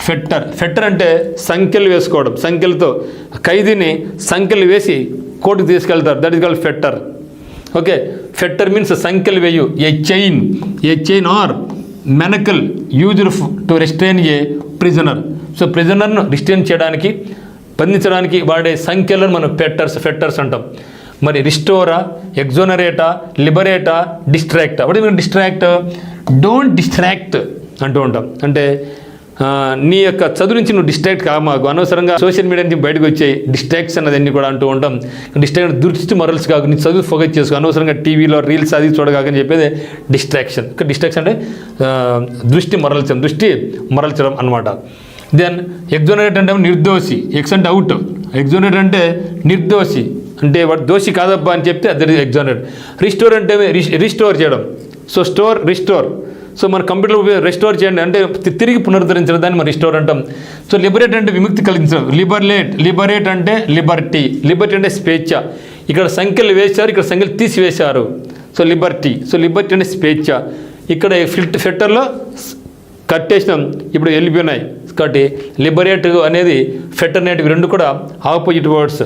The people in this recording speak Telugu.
ఫెట్టర్ అంటే సంఖ్యలు వేసుకోవడం, సంఖ్యలతో ఖైదీని సంఖ్యలు వేసి కోర్టుకు తీసుకెళ్తారు, that is called fetter. Okay, fetter means సంఖ్యలు వేయు. A chain or manacle used to restrain a prisoner. So ప్రిజనర్ను రిస్ట్రైన్ చేయడానికి, బంధించడానికి వాడే సంఖ్యలను మనం ఫెట్టర్స్ అంటాం. మరి రిస్టోరా, ఎగ్జోనరేటా, లిబరేటా, డిస్ట్రాక్టా. What is distract? Don't distract అంటూ ఉంటాం. అంటే నీ యొక్క చదువు నుంచి నువ్వు డిస్ట్రాక్ట్ కామాకు, అనవసరంగా సోషల్ మీడియా నుంచి బయటకు వచ్చాయి డిస్ట్రాక్షన్ అన్నీ కూడా అంటూ ఉంటాం. డిస్ట్రాక్ట్ దృష్టి మరల్స్ కాకు, నీ చదువు ఫోకస్ చేసుకో, అనవసరంగా టీవీలో రీల్స్ అది చూడగాకని చెప్పేది డిస్ట్రాక్షన్. డిస్ట్రాక్షన్ అంటే దృష్టి మరల్చడం అనమాట. దెన్ ఎగ్జోనరేట్ అంటే నిర్దోషి, ఎక్స్ అంటే అవుట్, ఎగ్జోనరేట్ అంటే నిర్దోషి, అంటే వాడు దోషి కాదబ్బా అని చెప్తే అది ఎగ్జోనరేట్. రిస్టోర్ అంటే రిస్టోర్ చేయడం. So restore. సో మన కంప్యూటర్లో రెస్టోర్ చేయండి అంటే తిరిగి పునరుద్ధరించడం, దాన్ని మనం రిస్టోర్ అంటాం. సో లిబరేట్ అంటే విముక్తి కలిగించడం. లిబరేట్ అంటే లిబర్టీ అంటే స్వేచ్ఛ. ఇక్కడ సంఖ్యలు వేశారు, ఇక్కడ సంఖ్యలు తీసివేశారు. సో లిబర్టీ అంటే స్వేచ్ఛ. ఇక్కడ ఫెట్టర్లో కట్టేసినాం, ఇప్పుడు వెళ్ళిపోయినాయి. కాబట్టి లిబరేట్ అనేది ఫెటర్ అనేటివి రెండు కూడా ఆపోజిట్ వర్డ్స్.